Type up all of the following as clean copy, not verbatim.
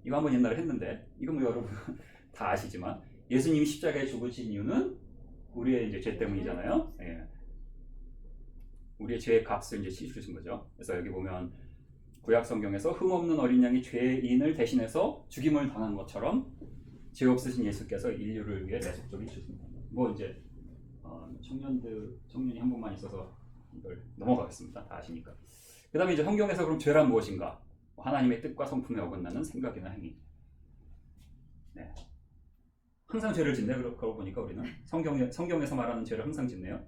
이거 한번 옛날에 했는데 이거 뭐 여러분 다 아시지만 예수님이 십자가에 죽으신 이유는 우리의 이제 죄 때문이잖아요. 예. 우리의 죄의 값을 이제 치르신 거죠. 그래서 여기 보면 구약 성경에서 흠없는 어린 양이 죄인을 대신해서 죽임을 당한 것처럼 죄 없으신 예수께서 인류를 위해 대속적인 주십니다. 뭐 이제 청년이 한 분만 있어서 이걸 넘어가겠습니다. 다 아시니까. 그 다음에 이제 성경에서 그럼 죄란 무엇인가? 하나님의 뜻과 성품에 어긋나는 생각이나 행위. 네. 항상 죄를 짓네. 그러고 보니까 우리는 성경에서 말하는 죄를 항상 짓네요.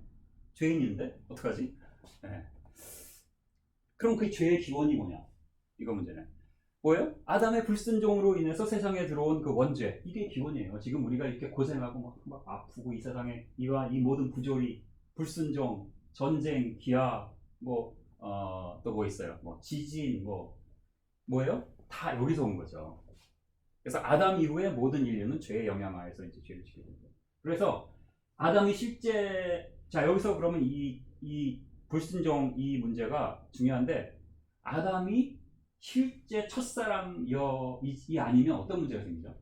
죄인인데 어떡하지? 네. 그럼 그 죄의 기원이 뭐냐? 이거 문제네. 뭐예요? 아담의 불순종으로 인해서 세상에 들어온 그 원죄. 이게 기원이에요. 지금 우리가 이렇게 고생하고 막 아프고 이 세상에 이와 이 모든 부조리, 불순종, 전쟁, 기아, 또 뭐 있어요? 뭐 지진, 뭐예요? 다 여기서 온 거죠. 그래서 아담 이후에 모든 인류는 죄의 영향하에서 이제 죄를 지게 됩니다. 그래서 아담이 실제 여기서 그러면 이 불순종 이 문제가 중요한데 아담이 실제 첫사람이 아니면 어떤 문제가 생기죠?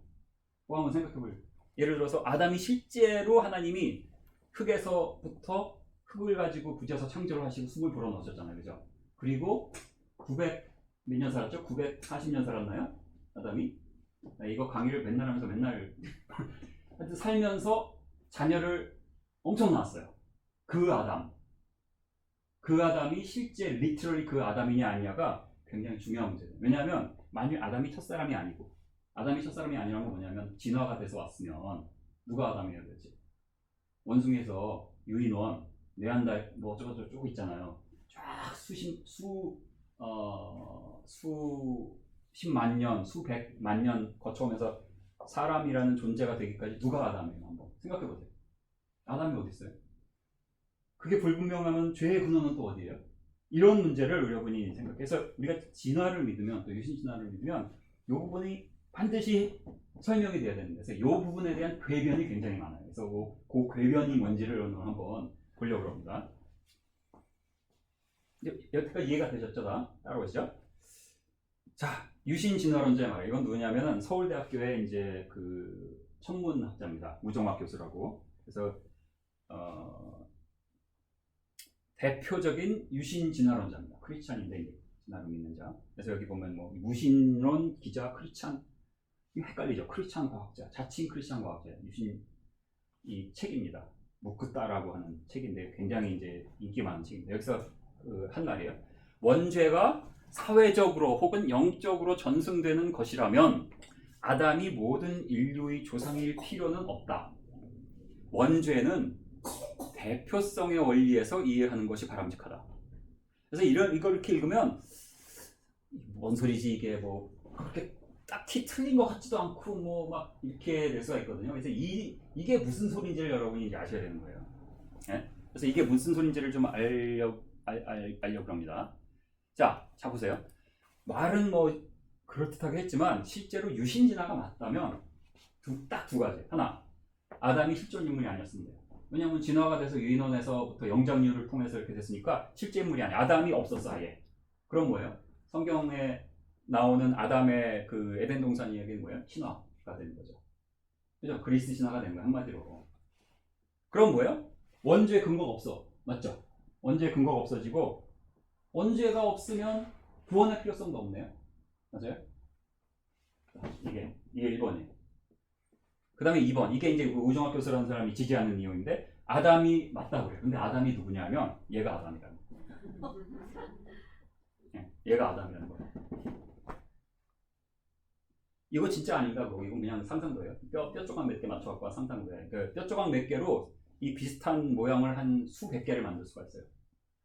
그거 한번 생각해 볼게요. 예를 들어서 아담이 실제로 하나님이 흙에서부터 흙을 가지고 부져서 창조를 하시고 숨을 불어넣으셨잖아요. 그죠? 그리고 900 몇 년 살았죠? 940년 살았나요? 아담이? 이거 강의를 맨날 하면서 맨날 하여튼 살면서 자녀를 엄청 낳았어요. 그 아담이 실제 리트럴리 그 아담이냐 아니냐가 굉장히 중요한 문제예요. 왜냐하면 만일 아담이 첫사람이 아니고 아담이 첫사람이 아니라는 건 뭐냐면 진화가 돼서 왔으면 누가 아담이어야 되지? 원숭이에서 유인원, 네안달 뭐 어쩌고저쩌고 있잖아요. 쫙 수십만 년, 수백만 년 거쳐오면서 사람이라는 존재가 되기까지 누가 아담이에요? 한번 생각해보세요. 아담이 어디 있어요? 그게 불분명하면 죄의 근원은 또 어디예요? 이런 문제를 여러분이 생각해서 우리가 진화를 믿으면 또 유신 진화를 믿으면 이 부분이 반드시 설명이 돼야 되는데 그래서 이 부분에 대한 궤변이 굉장히 많아요. 그래서 그 궤변이 뭔지를 오늘 한번 보려고 합니다. 여태까지 이해가 되셨죠? 다 따라오시죠? 자, 유신 진화론자의 말. 이건 누구냐면은 서울대학교의 이제 그 천문학자입니다. 우정학 교수라고. 그래서 대표적인 유신 진화론자입니다. 크리스찬인데 이제 진화를 믿는 자. 그래서 여기 보면 뭐 무신론 기자 크리스찬 헷갈리죠. 크리스찬 과학자, 자칭 크리스찬 과학자 유신 이 책입니다. 무크따라고 하는 책인데 굉장히 이제 인기 많은 책입니다. 여기서 한 말이에요. 원죄가 사회적으로 혹은 영적으로 전승되는 것이라면 아담이 모든 인류의 조상일 필요는 없다. 원죄는 대표성의 원리에서 이해하는 것이 바람직하다. 그래서 이걸 이렇게 읽으면 뭔 소리지 이게 뭐 그렇게 딱히 틀린 것 같지도 않고 뭐 막 이렇게 될 수가 있거든요. 그래서 이게 무슨 소리인지를 여러분이 이제 아셔야 되는 거예요. 네? 그래서 이게 무슨 소리인지를 좀 알려고 합니다. 자 보세요. 말은 뭐 그럴듯하게 했지만 실제로 유신진화가 맞다면 딱 두 가지. 하나, 아담이 실존 인물이 아니었으면 돼요. 왜냐하면 진화가 돼서 유인원에서부터 영장류를 통해서 이렇게 됐으니까 실제 인물이 아니야. 아담이 없었어 아예. 그럼 뭐예요? 성경에 나오는 아담의 그 에덴 동산 이야기는 뭐예요? 신화가 되는 거죠. 그죠? 그리스 신화가 되는 거예요. 한마디로. 그럼 뭐예요? 원죄 근거가 없어. 맞죠? 원죄 근거가 없어지고 원죄가 없으면 구원의 필요성도 없네요. 맞아요? 이게 1번이에요. 그 다음에 2번. 이게 이제 우정학 교수라는 사람이 지지하는 이유인데 아담이 맞다고 그래요. 근데 아담이 누구냐면 얘가 아담이라는 거예요. 얘가 아담이라는 거예요. 이거 진짜 아닌가? 이건 그냥 상상도예요. 뼈 조각 몇 개 맞춰갖고 상상도예요. 그 뼈 조각 몇 개로 이 비슷한 모양을 한 수백 개를 만들 수가 있어요.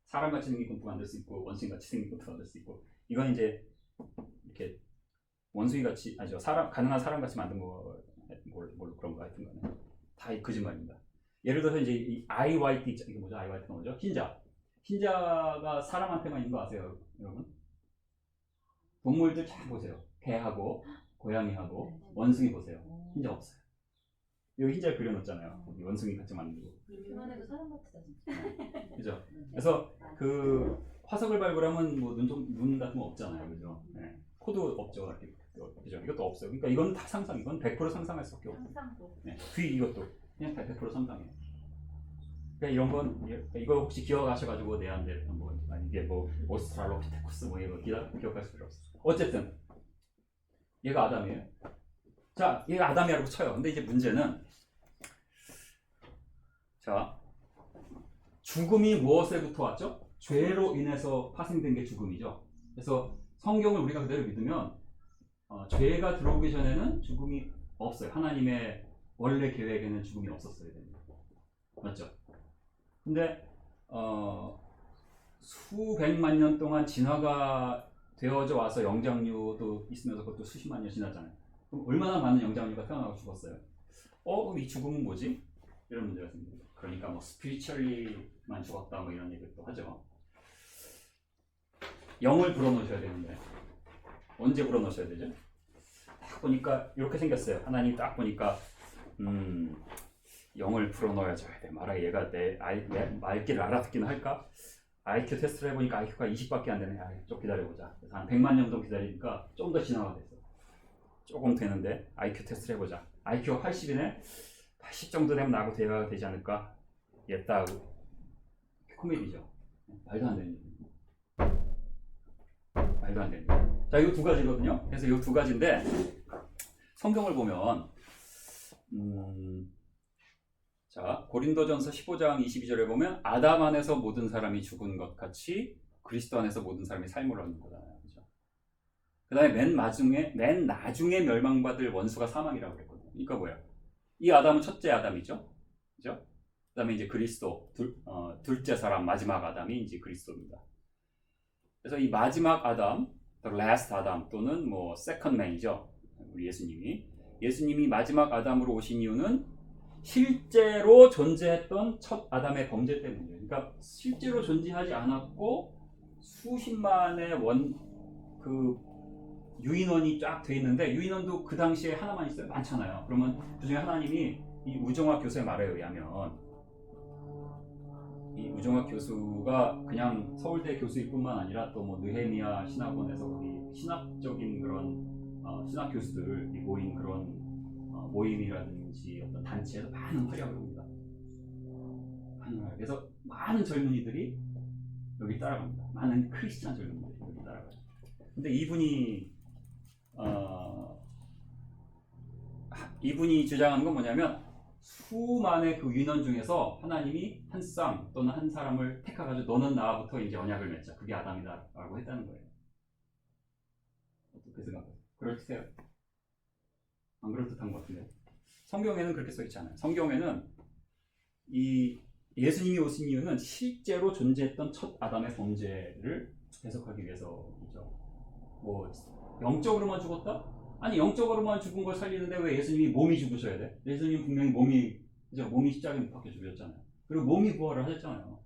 사람같이 생긴 것도 만들 수 있고 원숭이같이 생긴 것도 만들 수 있고 이건 이제 이렇게 원숭이같이 아니죠. 가능한 사람같이 만든 거 뭘 그런 거 같은 거는 다 거짓말입니다. 예를 들어서 이제 이 IYT 이게 뭐죠? IYT가 뭐죠? 흰자가 사람한테만 있는 거 아세요, 여러분? 동물들 잘 보세요. 개하고 고양이하고 원숭이 보세요. 흰자 없어요. 여기 흰자 그려놓잖아요. 원숭이 같이 만들고. 그만해도 사람 같다 진짜. 그죠? 그래서 그 화석을 발굴하면 뭐 눈 같은 거 없잖아요, 그죠? 네. 코도 없죠, 이렇게. 그죠? 이것도 없어요. 그러니까 이건 다 상상, 이건 100% 상상할 수밖에 없고. 상상도. 네. 뒤 이것도 그냥 100% 상상이에요. 그러니까 이런 건 이거 혹시 기억하셔가지고 내한데 뭐 이게 뭐 오스트랄로피테쿠스 뭐 이거 기억할 필요 없어. 어쨌든 얘가 아담이에요. 자, 얘가 아담이라고 쳐요. 근데 이제 문제는 자 죽음이 무엇에부터 왔죠? 죄로 인해서 파생된 게 죽음이죠. 그래서 성경을 우리가 그대로 믿으면 죄가 들어오기 전에는 죽음이 없어요. 하나님의 원래 계획에는 죽음이 없었어야 됩니다. 맞죠? 근데 수백만 년 동안 진화가 되어져 와서 영장류도 있으면서 그것도 수십만 년 지났잖아요. 그럼 얼마나 많은 영장류가 태어나고 죽었어요? 그럼 이 죽음은 뭐지? 이런 문제가 생깁니다. 그러니까 뭐 스피리추얼리만 죽었다 뭐 이런 얘기도 하죠. 영을 불어넣으셔야 되는데 언제 불어넣으셔야 되죠? 딱 보니까 이렇게 생겼어요. 하나님 딱 보니까 영을 불어넣어야죠. 말아 얘가 내 말귀를 알아듣기는 할까? IQ 테스트를 해보니까 IQ가 20밖에 안 되네. 좀 기다려보자. 그래서 한 100만 년 정도 기다리니까 좀 더 진화가 됐어. 조금 되는데 IQ 테스트를 해보자. IQ가 80이네. 80 정도 되면 나하고 대화가 되지 않을까? 얘다 코미디죠. 말도 안 되는 얘기. 말도 안 되는 얘기. 자, 이거 두 가지거든요. 그래서 이 두 가지인데 성경을 보면 자, 고린도전서 15장 22절에 보면 아담 안에서 모든 사람이 죽은 것 같이 그리스도 안에서 모든 사람이 삶을 얻는 거잖아요. 그죠? 그다음에 맨 나중에 멸망받을 원수가 사망이라고 그랬거든요. 그러니까 뭐야? 이 아담은 첫째 아담이죠. 그죠? 그다음에 이제 그리스도 둘째 사람 마지막 아담이 이제 그리스도입니다. 그래서 이 마지막 아담, the last 아담 또는 뭐 second man이죠. 우리 예수님이 마지막 아담으로 오신 이유는 실제로 존재했던 첫 아담의 범죄 때문이에요. 그러니까 실제로 존재하지 않았고 수십만의 그 유인원이 쫙 돼 있는데 유인원도 그 당시에 하나만 있어요. 많잖아요. 그러면 그중에 하나님이 이 우정학 교수의 말에 의하면 이 우정학 교수가 그냥 서울대 교수일 뿐만 아니라 또 뭐 느헤미야 신학원에서 거기 신학적인 그런 신학 교수들이 모인 그런 모임이라든지 어떤 단체에서 많은 활약을 합니다. 그래서 많은 젊은이들이 여기 따라갑니다. 많은 크리스찬 젊은이들이 여기 따라가요. 근데 이분이 주장하는 건 뭐냐면 수많은 그 유인원 중에서 하나님이 한 쌍 또는 한 사람을 택해가지고 너는 나부터 이제 언약을 맺자. 그게 아담이다라고 했다는 거예요. 어떻게 생각하세요? 그럴듯해요? 안 그럴듯한 것 같은데 성경에는 그렇게 써 있지 않아요. 성경에는 이 예수님이 오신 이유는 실제로 존재했던 첫 아담의 범죄를 해석하기 위해서이죠. 뭐 영적으로만 죽었다? 아니 영적으로만 죽은 걸 살리는데 왜 예수님이 몸이 죽으셔야 돼? 예수님 분명히 몸이 십자가에 못 박혀 죽으셨잖아요. 그리고 몸이 부활을 하셨잖아요.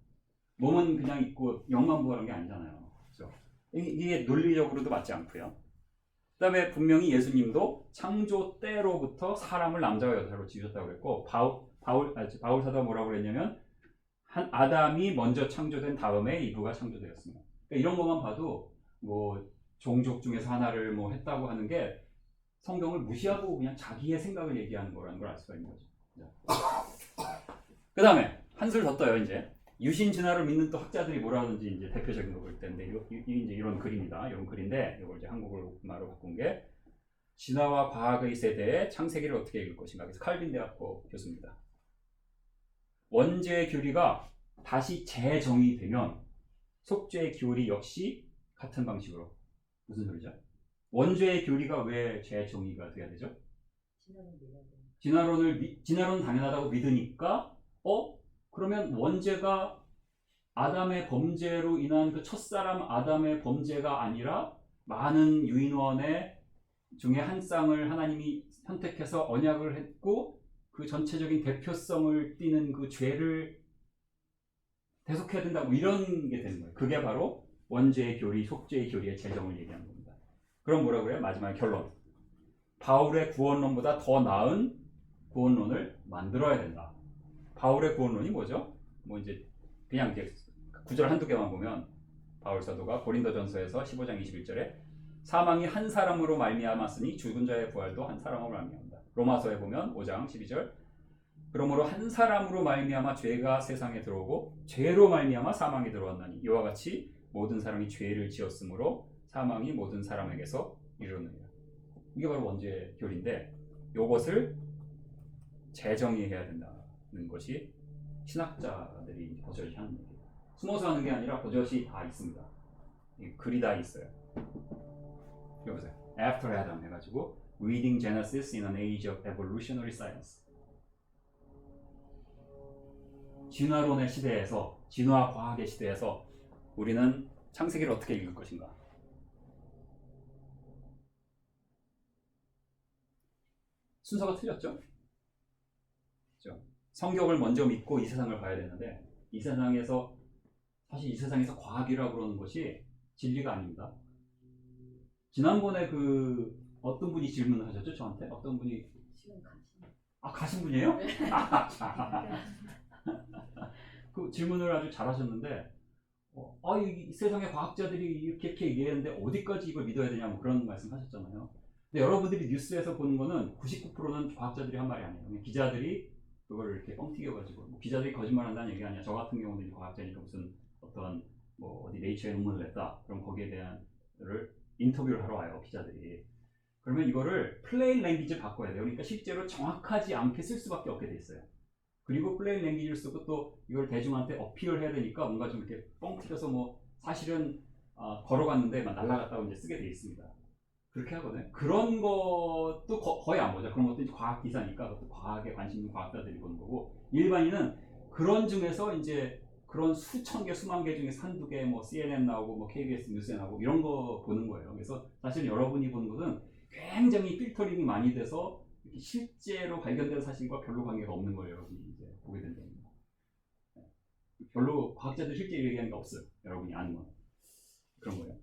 몸은 그냥 있고 영만 부활한 게 아니잖아요. 그렇죠? 이게 논리적으로도 맞지 않고요. 그 다음에 분명히 예수님도 창조 때로부터 사람을 남자와 여자로 지으셨다고 그랬고 바울 사도가 뭐라고 그랬냐면 한 아담이 먼저 창조된 다음에 이브가 창조되었습니다. 그러니까 이런 것만 봐도 뭐 종족 중에서 하나를 뭐 했다고 하는 게 성경을 무시하고 그냥 자기의 생각을 얘기하는 거라는 걸 알 수가 있는 거죠. 그 다음에 한술 더 떠요. 이제 유신 진화를 믿는 또 학자들이 뭐라 하는지 이제 대표적인 거 볼 텐데 이제 이런 글입니다. 이런 글인데 이걸 이제 한국어로 바꾼 게 진화와 과학의 세대의 창세기를 어떻게 읽을 것인가. 그래서 칼빈 대학교 교수입니다. 원죄의 교리가 다시 재정의되면 속죄의 교리 역시 같은 방식으로. 무슨 소리죠? 원죄의 교리가 왜 재정의가 돼야 되죠? 진화론은 당연하다고 믿으니까 그러면 원죄가 아담의 범죄로 인한 그 첫사람 아담의 범죄가 아니라 많은 유인원의 중에 한 쌍을 하나님이 선택해서 언약을 했고 그 전체적인 대표성을 띠는 그 죄를 대속해야 된다 뭐 이런 게 되는 거예요. 그게 바로 원죄의 교리, 속죄의 교리의 재정을 얘기하는 겁니다. 그럼 뭐라고 그래요? 마지막 결론. 바울의 구원론보다 더 나은 구원론을 만들어야 된다. 바울의 구원론이 뭐죠? 뭐 이제 그냥 이렇게 구절 한두 개만 보면 바울 사도가 고린도전서에서 15장 21절에 사망이 한 사람으로 말미암았으니 죽은 자의 부활도 한 사람으로 말미암다. 로마서에 보면 5장 12절 그러므로 한 사람으로 말미암아 죄가 세상에 들어오고 죄로 말미암아 사망이 들어왔나니 이와 같이 모든 사람이 죄를 지었으므로 사망이 모든 사람에게서 이르느니라. 이게 바로 원죄 교리인데 이것을 재정의해야 된다는 것이 신학자들이 버젓이 하는 얘기예요. 숨어서 하는 게 아니라 버젓이 다 있습니다. 글이 다 있어요. 여보세요. After Adam 해가지고 Reading Genesis in an Age of Evolutionary Science. 진화론의 시대에서 진화 과학의 시대에서 우리는 창세기를 어떻게 읽을 것인가? 순서가 틀렸죠? 그렇죠? 성경을 먼저 믿고 이 세상을 봐야 되는데 이 세상에서 사실 이 세상에서 과학이라고 그러는 것이 진리가 아닙니다. 지난번에 그 어떤 분이 질문을 하셨죠? 저한테 어떤 분이 지금 가시네. 가신 분이에요? 그 질문을 아주 잘하셨는데 이 세상의 과학자들이 이렇게 얘기했는데 어디까지 이걸 믿어야 되냐 뭐 그런 말씀하셨잖아요. 근데 여러분들이 뉴스에서 보는 거는 99%는 과학자들이 한 말이 아니에요. 기자들이 그걸 이렇게 뻥튀겨가지고 뭐 기자들이 거짓말한다는 얘기 아니야. 저 같은 경우는 과학자니까 무슨 어떤 뭐 어디 네이처에 논문을 냈다. 그럼 거기에 대한 인터뷰를 하러 와요 기자들이. 그러면 이거를 플레인 랭귀지를 바꿔야 돼요. 그러니까 실제로 정확하지 않게 쓸 수밖에 없게 돼 있어요. 그리고 플레인 랭귀지를 쓰고 또 이걸 대중한테 어필을 해야 되니까 뭔가 좀 이렇게 뻥튀겨서 뭐 사실은 걸어갔는데 막 날아갔다고 이제 쓰게 돼 있습니다. 그렇게 하거든요. 그런 것도 거의 안 보죠. 그런 것도 이제 과학 기사니까 그것도 과학에 관심 있는 과학자들이 보는 거고 일반인은 그런 중에서 이제 그런 수천 개, 수만 개 중에 한두 개 뭐 CNN 나오고 뭐 KBS 뉴스에 나오고 이런 거 보는 거예요. 그래서 사실 여러분이 보는 것은 굉장히 필터링이 많이 돼서 이렇게 실제로 발견된 사실과 별로 관계가 없는 거예요. 여러분이 이제 보게 된다는 거. 별로 과학자들 실제 얘기하는 게 없어요. 여러분이 아는 건 그런 거예요.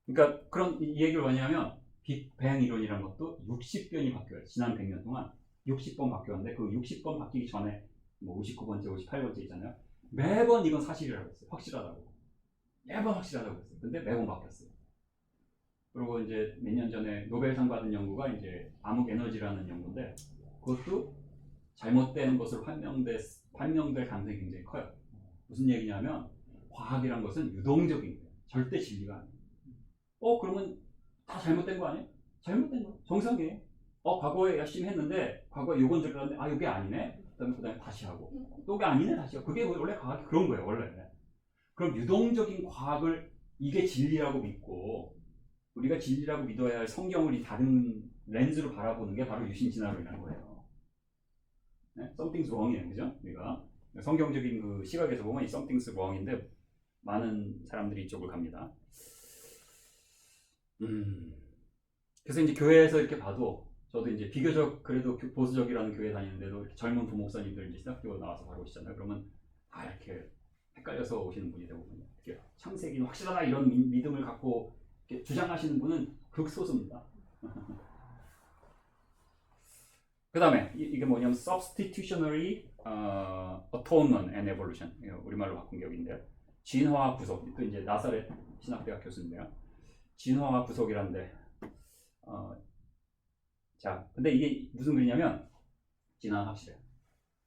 그러니까 그런 이 얘기를 뭐냐면 빅뱅 이론이라는 것도 60번이 바뀌어요. 지난 100년 동안 60번 바뀌었는데 그 60번 바뀌기 전에 뭐 59번째, 58번째 있잖아요. 매번 이건 사실이라고 했어요. 확실하다고. 매번 확실하다고 했어요. 근데 매번 바뀌었어요. 그리고 이제 몇 년 전에 노벨상 받은 연구가 이제 암흑 에너지라는 연구인데 그것도 잘못된 것으로 판명될 가능성이 굉장히 커요. 무슨 얘기냐면 과학이란 것은 유동적인 거예요. 절대 진리가 아니에요. 그러면 다 잘못된 거 아니에요? 잘못된 거 정상이에요. 과거에 열심히 했는데 과거에 요건 저랬는데 이게 아니네. 그다음에 다시 하고 또 이게 아니네 다시 하고. 그게 원래 과학이 그런 거예요. 원래. 그럼 유동적인 과학을 이게 진리라고 믿고 우리가 진리라고 믿어야 할 성경을 이 다른 렌즈로 바라보는 게 바로 유신진화론이라는 거예요. 네? Something's wrong이에요. 그죠? 우리가 성경적인 그 시각에서 보면 이 Something's wrong인데 많은 사람들이 이쪽을 갑니다. 그래서 이제 교회에서 이렇게 봐도 저도 이제 비교적 그래도 보수적이라는 교회 다니는데도 이렇게 젊은 부목사님들 이제 신학교 나와서 바로 오시잖아요. 그러면 다 이렇게 헷갈려서 오시는 분이 대부분이에요. 창세기는 확실하다 이런 믿음을 갖고 이렇게 주장하시는 분은 극소수입니다. 그 다음에 이게 뭐냐면 substitutionary atonement and evolution 우리말로 바꾼 게 여기인데요. 진화와 구속. 또 이제 나사렛 신학대학 교수인데요. 진화와 구속이란데 자 근데 이게 무슨 글이냐면 진화는 확실해요.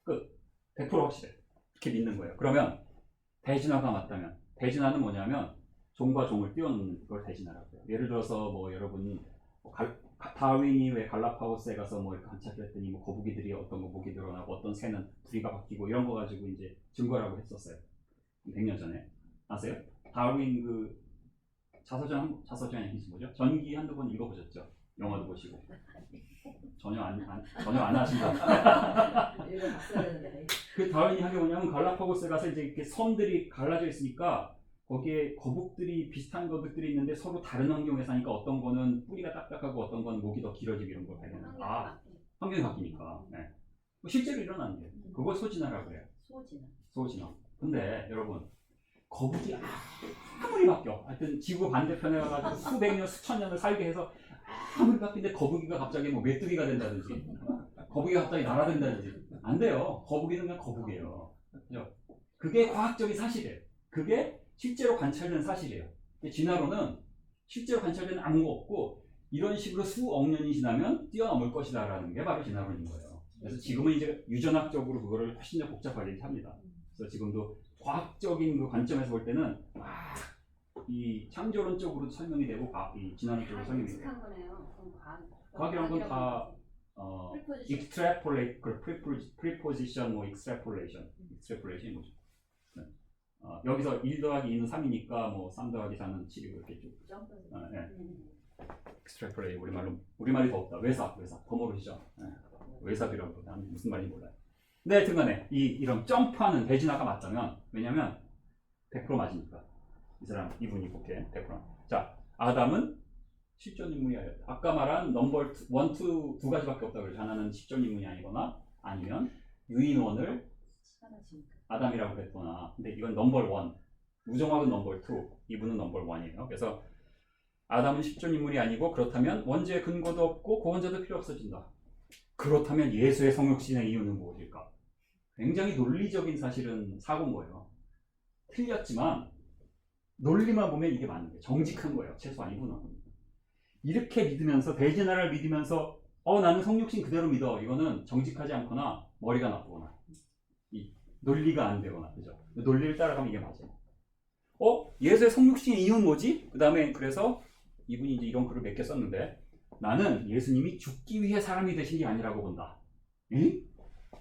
끝. 100% 확실해. 이렇게 믿는 거예요. 그러면 대진화가 맞다면 대진화는 뭐냐면 종과 종을 띄워놓는 걸 대진화라고 해요. 예를 들어서 뭐 여러분 다윈이 왜 갈라파고스에 가서 뭐 이렇게 관찰을 했더니 뭐 거북이들이 어떤 거북이 드러나고 어떤 새는 부리가 바뀌고 이런 거 가지고 이제 증거라고 했었어요. 100년 전에 아세요? 다윈 그 자서전이 아니지 뭐죠? 전기 한두 번 읽어보셨죠? 영화도 보시고 전혀 안 하신다. 읽어봤어야 되는데. 그 다윈이 한 게 뭐냐면 갈라파고스에 가서 이제 이렇게 섬들이 갈라져 있으니까 거기에 거북들이 비슷한 거북들이 있는데 서로 다른 환경에 사니까 어떤 거는 뿌리가 딱딱하고 어떤 건 목이 더 길어지고 이런 걸 발견해요. 환경이 바뀌니까. 네. 실제로 일어나는 게 그걸 소진화라고 해요. 소진화. 근데 여러분 거북이 아무리 바뀌어 하여튼 지구 반대편에 가가지고 수백 년 수천 년을 살게 해서 아무리 바뀌는데 거북이가 갑자기 뭐 메뚜기가 된다든지 거북이가 갑자기 날아든다든지 안 돼요. 거북이는 그냥 거북이에요. 그죠? 그게 과학적인 사실이에요. 그게 실제로 관찰된 사실이에요. 진화론은 실제로 관찰되는 아무것도 없고 이런 식으로 수억 년이 지나면 뛰어넘을 것이다라는 게 바로 진화론인 거예요. 그래서 지금은 이제 유전학적으로 그거를 훨씬 더 복잡하게 합니다. 그래서 지금도 과학적인 그 관점에서 볼 때는 이 창조론적으로 설명이 되고 이 진화론적으로 설명이 돼요. 익숙한 거네요. 그럼 과학이란 건 다 프리포지션. extrapolate, preposition, 뭐 extrapolation 뭐죠? 네. 여기서 1 더하기 2는 3이니까 뭐 3 더하기 4는 7이고 이렇게 쭉. 점프. 네. extrapolate 우리말이 더 없다. 외삽 더 모르시죠? 네. 외삽이라고 난 무슨 말인지 몰라요. 근데 하여튼간에 이런 점프하는 대진화가 맞다면 왜냐면 100% 맞으니까 이분이 그렇게 100%. 자, 아담은 실존 인물이 아니었다. 아까 말한 넘버 1, 2 두 가지밖에 없다고 그러죠. 하나는 실존 인물이 아니거나 아니면 유인원을 아담이라고 그랬거나. 근데 이건 넘버 1. 우정학은 넘버 2. 이분은 넘버 1이에요. 그래서 아담은 실존 인물이 아니고 그렇다면 원죄의 근거도 없고 고원자도 필요 없어진다. 그렇다면 예수의 성육신의 이유는 무엇일까? 굉장히 논리적인 사실은 사고인 거예요. 틀렸지만 논리만 보면 이게 맞는 거예요. 정직한 거예요. 최소한 이분은. 이렇게 믿으면서 대진화를 믿으면서 나는 성육신 그대로 믿어. 이거는 정직하지 않거나 머리가 나쁘거나 이 논리가 안 되거나 그죠? 논리를 따라가면 이게 맞아요. 예수의 성육신의 이유는 뭐지? 그 다음에 그래서 이분이 이제 이런 글을 몇 개 썼는데 나는 예수님이 죽기 위해 사람이 되신 게 아니라고 본다. 응?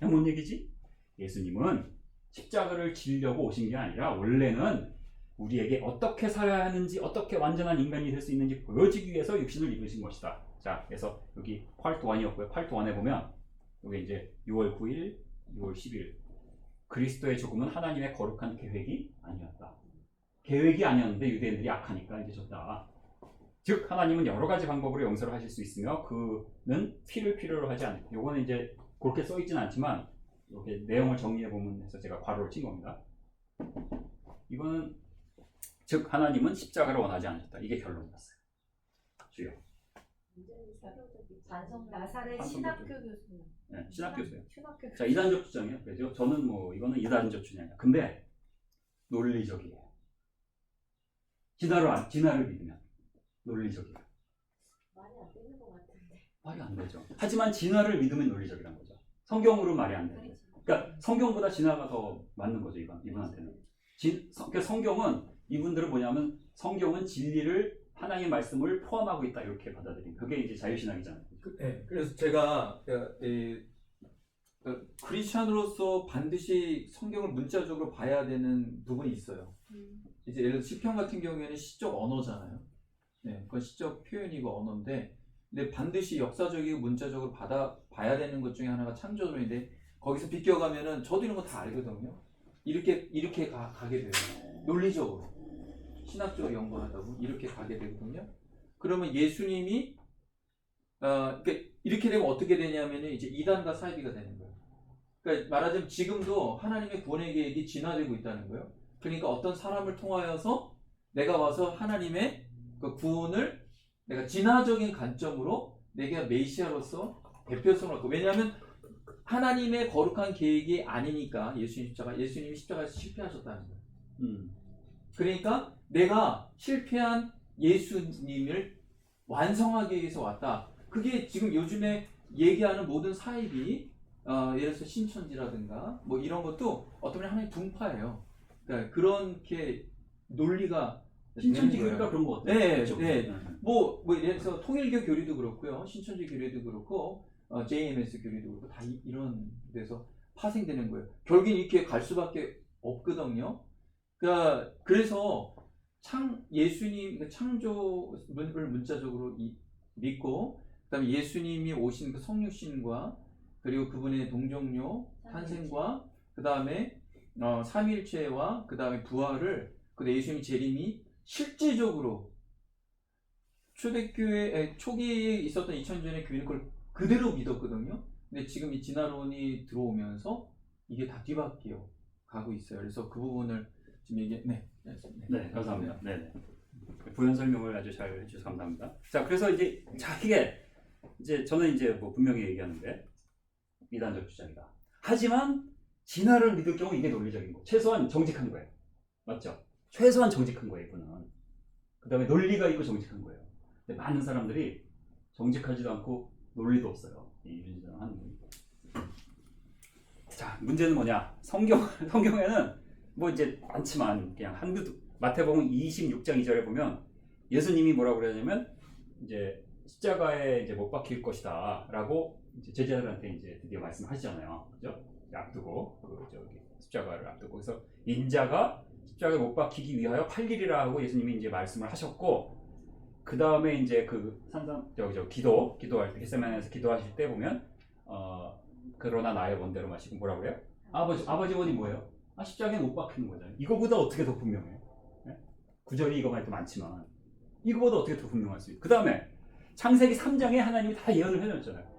뭔 얘기지? 예수님은 십자가를 지려고 오신 게 아니라 원래는 우리에게 어떻게 살아야 하는지 어떻게 완전한 인간이 될 수 있는지 보여주기 위해서 육신을 입으신 것이다. 자, 그래서 여기 파트 1이었고요. 파트 1에 보면 여기 이제 6월 9일, 6월 10일 그리스도의 죽음은 하나님의 거룩한 계획이 아니었다. 계획이 아니었는데 유대인들이 악하니까 이제 졌다. 즉 하나님은 여러 가지 방법으로 용서를 하실 수 있으며 그는 피를 필요로 하지 않고 요거는 이제 그렇게 써 있지는 않지만 이렇게 내용을 정리해 보면 해서 제가 괄호를 친 겁니다. 이거는 즉 하나님은 십자가를 원하지 않으셨다. 이게 결론이었어요. 주요. 반성 나사렛 반성 신학교 교수. 교수님. 네, 신학교수예요. 신학교 자, 이단적 주장이에요. 그죠? 저는 뭐 이거는 이단적 주장이야. 근데 논리적이에요. 진화를 믿으면 논리적이에요. 말이 안 되는 것 같은데. 말이 안 되죠. 하지만 진화를 믿으면 논리적이란 거죠. 성경으로 말이 안 돼요. 그러니까 성경보다 진화가 더 맞는 거죠, 이분한테는. 그러니까 성경은 이분들은 뭐냐면 성경은 진리를 하나님의 말씀을 포함하고 있다 이렇게 받아들이는 그게 이제 자유신학이잖아요. 네, 그래서 제가 크리스찬으로서 반드시 성경을 문자적으로 봐야 되는 부분이 있어요. 이제 예를 들어 시편 같은 경우에는 시적 언어잖아요. 네, 그건 시적 표현이고 언어인데, 근데 반드시 역사적이고 문자적으로 봐야 되는 것 중에 하나가 창조론인데 거기서 비껴가면은 저도 이런 거 다 알거든요. 이렇게 가게 돼요. 논리적으로 신학적으로 연구하다고 이렇게 가게 되거든요. 그러면 예수님이 그러니까 이렇게 되면 어떻게 되냐면은 이제 이단과 사이비가 되는 거예요. 그러니까 말하자면 지금도 하나님의 구원의 계획이 진화되고 있다는 거예요. 그러니까 어떤 사람을 통하여서 내가 와서 하나님의 그 구원을 내가 진화적인 관점으로 내가 메시아로서 대표성을 갖고, 왜냐하면 하나님의 거룩한 계획이 아니니까 예수님이 십자가에서 실패하셨다는 거예요. 그러니까 내가 실패한 예수님을 완성하기 위해서 왔다. 그게 지금 요즘에 얘기하는 모든 사입이 예를 들어서 신천지라든가 뭐 이런 것도 어떤 면에 하나의 분파예요. 그러니까 그렇게 논리가 신천지 교리가 그런 것 같아요. 네, 그렇죠? 네. 뭐 예를 들어서 통일교 교리도 그렇고요, 신천지 교리도 그렇고, JMS 교리도 그렇고 다 이런 데서 파생되는 거예요. 결국엔 이렇게 갈 수밖에 없거든요. 그러니까 그래서 예수님 창조를 문자적으로 믿고, 그다음에 예수님이 오신 그 성육신과 그리고 그분의 동정녀 탄생과 그다음에 삼일체와 그다음에 부활을, 근데 예수님 재림이 실제적으로 초대교회 초기에 있었던 2000년의 교회는 그걸 그대로 믿었거든요. 근데 지금 이 진화론이 들어오면서 이게 다 뒤바뀌어 가고 있어요. 그래서 그 부분을 지금 네, 감사합니다. 네. 부연 설명을 아주 잘 해주셔서 감사합니다. 자, 그래서 이제 이게 저는 이제 뭐 분명히 얘기하는데 이단적 주장이다. 하지만 진화를 믿을 경우 이게 논리적인 거. 최소한 정직한 거예요. 맞죠? 최소한 정직한 거예요, 이분은. 그 다음에 논리가 있고 정직한 거예요. 근데 많은 사람들이 정직하지도 않고 논리도 없어요. 이 유진장 하는 분. 자, 문제는 뭐냐? 성경에는 뭐 이제 많지만 그냥 한두 마태복음 26장 2절에 보면 예수님이 뭐라고 그러냐면 이제 십자가에 이제 못 박힐 것이다라고 이제 제자들한테 이제 드디어 말씀하시잖아요. 그죠? 앞두고 그 저기 십자가를 앞두고 그래서 인자가 십자가에 못 박히기 위하여 팔리리라 하고 예수님이 이제 말씀을 하셨고 그 다음에 이제 그 산상 기도할 때 겟세마네에서 기도하실 때 보면 그러나 나의 원대로 마시고 뭐라 그래요? 아버지 원이 뭐예요? 십자가에 못 박히는 거잖아요. 이거보다 어떻게 더 분명해요? 네? 구절이 이거 말도 많지만 이거보다 어떻게 더 분명할 수 있어요? 그 다음에 창세기 3장에 하나님이 다 예언을 해놓잖아요.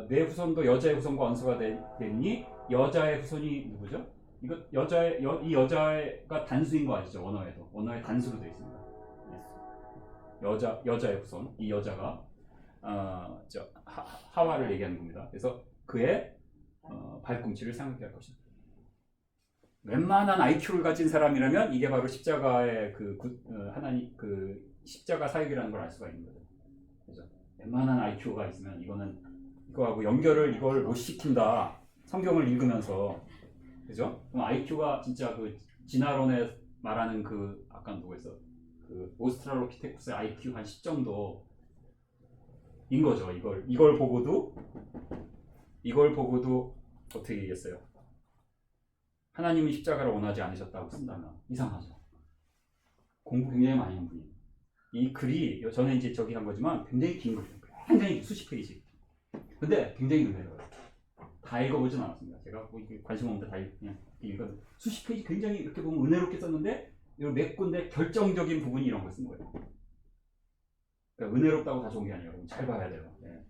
내 후손도 여자의 후손과 원수가 되니 여자의 후손이 누구죠? 이 여자가 단수인 거 아시죠? 원어에 단수로 되어 있습니다. 여자의 후손, 이 여자가 하와를 얘기하는 겁니다. 그래서 그의 발꿈치를 상하게 할 것이다. 웬만한 IQ를 가진 사람이라면 이게 바로 십자가의 하나님 십자가 사역이라는 걸 알 수가 있는 거죠. 그죠? 웬만한 IQ가 있으면 이거하고 이걸 못 시킨다. 성경을 읽으면서 그죠? 그럼 IQ가 진짜 진화론에 말하는 아까 누구였어? 오스트랄로피테쿠스의 IQ 한 10 정도인 거죠. 이걸 보고도 어떻게 얘기했어요? 하나님이 십자가를 원하지 않으셨다고 쓴다면 이상하죠. 공부 굉장히 많이 한 분이에요. 이 글이 저는 이제 저기 한 거지만 굉장히 긴 글이에요. 굉장히 수십 페이지. 근데 굉장히 은혜로워요. 다 읽어보진 않았습니다. 제가 관심 없는데 다 읽어 수십 페이지 굉장히 이렇게 보면 은혜롭게 썼는데 몇 군데 결정적인 부분이 이런 걸 쓴 거예요. 그러니까 은혜롭다고 다 좋은 게 아니에요. 잘 봐야 돼요.